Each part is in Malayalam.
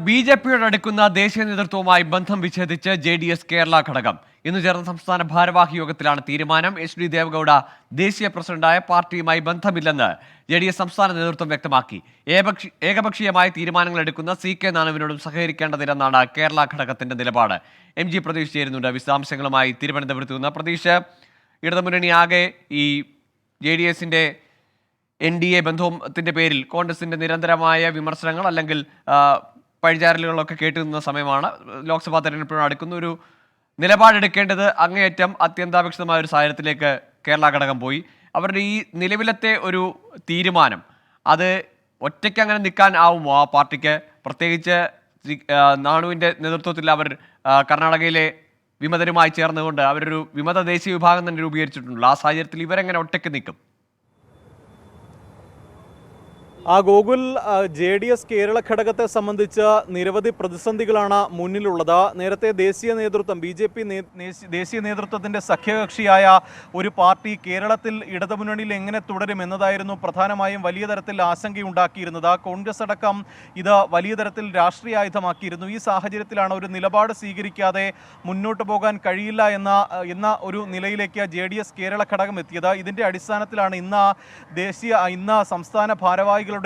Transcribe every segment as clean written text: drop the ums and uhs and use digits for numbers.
ബി.ജെ.പിയോട് അടുക്കുന്ന ദേശീയ നേതൃത്വവുമായി ബന്ധം വിച്ഛേദിച്ച് ജെ.ഡി.എസ് കേരള ഘടകം. ഇന്ന് ചേർന്ന സംസ്ഥാന ഭാരവാഹി യോഗത്തിലാണ് തീരുമാനം. എച്ച്.ഡി. ദേവഗൌഡ ദേശീയ പ്രസിഡന്റായ പാർട്ടിയുമായി ബന്ധമില്ലെന്ന് ജെ.ഡി.എസ് സംസ്ഥാന നേതൃത്വം വ്യക്തമാക്കി. ഏകപക്ഷീയമായ തീരുമാനങ്ങൾ എടുക്കുന്ന സി.കെ. നാണുവിനോടും സഹകരിക്കേണ്ടതില്ലെന്നാണ് കേരള ഘടകത്തിന്റെ നിലപാട്. എം.ജി. പ്രതീഷ് ചേരുന്നുണ്ട് വിശദാംശങ്ങളുമായി തിരുവനന്തപുരത്ത് നിന്ന്. പ്രതീഷ്, ഇടതുമുന്നണി ആകെ ഈ ജെ.ഡി.എസിന്റെ NDA ബന്ധത്തിന്റെ പേരിൽ കോൺഗ്രസിന്റെ നിരന്തരമായ വിമർശനങ്ങൾ അല്ലെങ്കിൽ പഴിചാരലുകളൊക്കെ കേട്ടുനിന്ന സമയമാണ്. ലോക്സഭാ തെരഞ്ഞെടുപ്പിനോട് അടുക്കുന്ന ഒരു നിലപാടെടുക്കേണ്ടത് അങ്ങേയറ്റം അത്യന്താപേക്ഷിതമായ ഒരു സാഹചര്യത്തിലേക്ക് കേരള ഘടകം പോയി. അവരുടെ ഈ നിലവിലത്തെ ഒരു തീരുമാനം അത് ഒറ്റയ്ക്ക് അങ്ങനെ നിൽക്കാൻ ആവുമോ ആ പാർട്ടിക്ക്? പ്രത്യേകിച്ച് നാണുവിൻ്റെ നേതൃത്വത്തിൽ അവർ കർണാടകയിലെ വിമതരുമായി ചേർന്നുകൊണ്ട് അവരൊരു വിമത ദേശീയ വിഭാഗം തന്നെ രൂപീകരിച്ചിട്ടുണ്ടല്ലോ. ആ സാഹചര്യത്തിൽ ഇവരെങ്ങനെ ഒറ്റയ്ക്ക് നിൽക്കും? ഗോകുൽ, JDS കേരള ഘടകത്തെ സംബന്ധിച്ച് നിരവധി പ്രതിസന്ധികളാണ് മുന്നിലുള്ളത്. നേരത്തെ ദേശീയ നേതൃത്വം BJP ദേശീയ നേതൃത്വത്തിൻ്റെ സഖ്യകക്ഷിയായ ഒരു പാർട്ടി കേരളത്തിൽ ഇടതുമുന്നണിയിൽ എങ്ങനെ തുടരും എന്നതായിരുന്നു പ്രധാനമായും വലിയ തരത്തിൽ ആശങ്കയുണ്ടാക്കിയിരുന്നത്. കോൺഗ്രസ് അടക്കം ഇത് വലിയ തരത്തിൽ രാഷ്ട്രീയ ആയുധമാക്കിയിരുന്നു. ഈ സാഹചര്യത്തിലാണ് ഒരു നിലപാട് സ്വീകരിക്കാതെ മുന്നോട്ട് പോകാൻ കഴിയില്ല എന്ന ഒരു നിലയിലേക്ക് JDS കേരള ഘടകം എത്തിയത്. ഇതിൻ്റെ അടിസ്ഥാനത്തിലാണ് ഇന്ന് സംസ്ഥാന ഭാരവാഹികളുടെ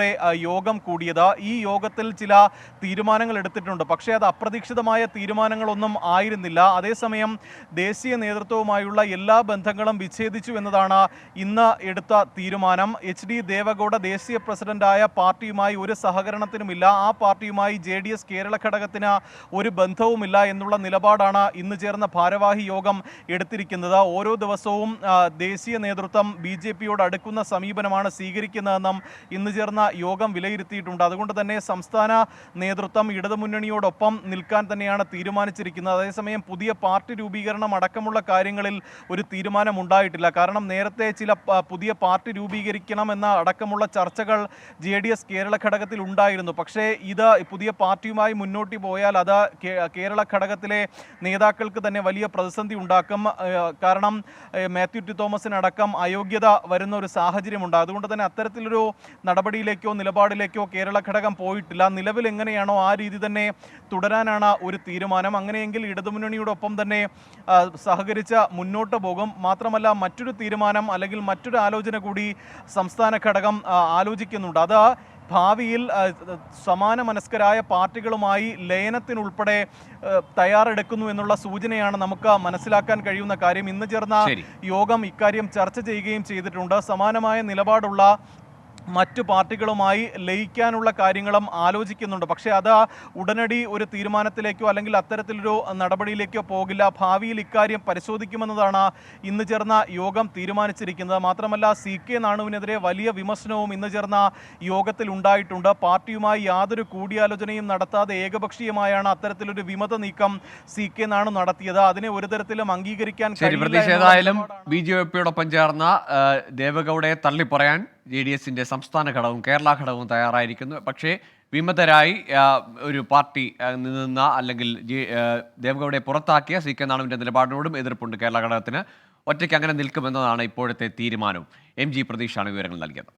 യോഗം കൂടിയത്. ഈ യോഗത്തിൽ ചില തീരുമാനങ്ങൾ എടുത്തിട്ടുണ്ട്. പക്ഷേ അത് അപ്രതീക്ഷിതമായ തീരുമാനങ്ങളൊന്നും ആയിരുന്നില്ല. അതേസമയം ദേശീയ നേതൃത്വവുമായുള്ള എല്ലാ ബന്ധങ്ങളും വിച്ഛേദിച്ചു എന്നതാണ് ഇന്ന് എടുത്ത തീരുമാനം. HD ദേവഗൌഡ ദേശീയ പ്രസിഡന്റായ പാർട്ടിയുമായി ഒരു സഹകരണത്തിനുമില്ല. ആ പാർട്ടിയുമായി JDS കേരള ഘടകത്തിന് ഒരു ബന്ധവുമില്ല എന്നുള്ള നിലപാടാണ് ഇന്ന് ചേർന്ന ഭാരവാഹി യോഗം എടുത്തിരിക്കുന്നത്. ഓരോ ദിവസവും ദേശീയ നേതൃത്വം BJPയോട് അടുക്കുന്ന സമീപനമാണ് സ്വീകരിക്കുന്നതെന്നും ഇന്ന് ചേർന്ന യോഗം വിലയിരുത്തിയിട്ടുണ്ട്. അതുകൊണ്ട് തന്നെ സംസ്ഥാന നേതൃത്വം ഇടതുമുന്നണിയോടൊപ്പം നിൽക്കാൻ തന്നെയാണ് തീരുമാനിച്ചിരിക്കുന്നത്. അതേസമയം പുതിയ പാർട്ടി രൂപീകരണം അടക്കമുള്ള കാര്യങ്ങളിൽ ഒരു തീരുമാനം ഉണ്ടായിട്ടില്ല. കാരണം നേരത്തെ ചില പുതിയ പാർട്ടി രൂപീകരിക്കണമെന്ന അടക്കമുള്ള ചർച്ചകൾ JDS കേരള ഘടകത്തിൽ ഉണ്ടായിരുന്നു. പക്ഷേ ഇത് പുതിയ പാർട്ടിയുമായി മുന്നോട്ട് പോയാൽ അത് കേരള ഘടകത്തിലെ നേതാക്കൾക്ക് തന്നെ വലിയ പ്രതിസന്ധി ഉണ്ടാക്കും. കാരണം മാത്യു ടി തോമസിനടക്കം അയോഗ്യത വരുന്ന ഒരു സാഹചര്യമുണ്ട്. അതുകൊണ്ട് തന്നെ അത്തരത്തിലൊരു നടപടിയിലേക്കോ നിലപാടിലേക്കോ കേരള ഘടകം പോയിട്ടില്ല. നിലവിൽ എങ്ങനെയാണോ ആ രീതി തന്നെ തുടരാനാണ് ഒരു തീരുമാനം. അങ്ങനെയെങ്കിൽ ഇടതുമുന്നണിയോടൊപ്പം തന്നെ സഹകരിച്ച് മുന്നോട്ട് പോകും. മാത്രമല്ല മറ്റൊരു തീരുമാനം അല്ലെങ്കിൽ മറ്റൊരു ആലോചന കൂടി സംസ്ഥാന ഘടകം ആലോചിക്കുന്നുണ്ട്. അത് ഭാവിയിൽ സമാന മനസ്കരായ പാർട്ടികളുമായി ലയനത്തിനുൾപ്പെടെ തയ്യാറെടുക്കുന്നു എന്നുള്ള സൂചനയാണ് നമുക്ക് മനസ്സിലാക്കാൻ കഴിയുന്ന കാര്യം. ഇന്ന് ചേർന്ന യോഗം ഇക്കാര്യം ചർച്ച ചെയ്യുകയും ചെയ്തിട്ടുണ്ട്. സമാനമായ നിലപാടുള്ള മറ്റു പാർട്ടികളുമായി ലയിക്കാനുള്ള കാര്യങ്ങളും ആലോചിക്കുന്നുണ്ട്. പക്ഷേ അത് ഉടനടി ഒരു തീരുമാനത്തിലേക്കോ അല്ലെങ്കിൽ അത്തരത്തിലൊരു നടപടിയിലേക്കോ പോകില്ല. ഭാവിയിൽ ഇക്കാര്യം പരിശോധിക്കുമെന്നതാണ് ഇന്ന് ചേർന്ന യോഗം തീരുമാനിച്ചിരിക്കുന്നത്. മാത്രമല്ല CK നാണുവിനെതിരെ വലിയ വിമർശനവും ഇന്ന് ചേർന്ന യോഗത്തിൽ ഉണ്ടായിട്ടുണ്ട്. പാർട്ടിയുമായി യാതൊരു കൂടിയാലോചനയും നടത്താതെ ഏകപക്ഷീയമായാണ് അത്തരത്തിലൊരു വിമത നീക്കം CK നാണു നടത്തിയത്. അതിനെ ഒരു തരത്തിലും അംഗീകരിക്കാൻ കഴിയില്ല. BJPയോടൊപ്പം ചേർന്ന ദേവഗൌഡയെ തള്ളിപ്പറയാൻ JDSന്റെ സംസ്ഥാന ഘടകവും കേരള ഘടകവും തയ്യാറായിരിക്കുന്നു. പക്ഷേ വിമതരായി ഒരു പാർട്ടി നിന്ന അല്ലെങ്കിൽ ദേവഗൌഡയെ പുറത്താക്കിയ CK നാണുവിൻ്റെ നിലപാടിനോടും എതിർപ്പുണ്ട് കേരള ഘടകത്തിന്. ഒറ്റയ്ക്ക് അങ്ങനെ നിൽക്കുമെന്നതാണ് ഇപ്പോഴത്തെ തീരുമാനം. MG പ്രതീഷാണ് വിവരങ്ങൾ നൽകിയത്.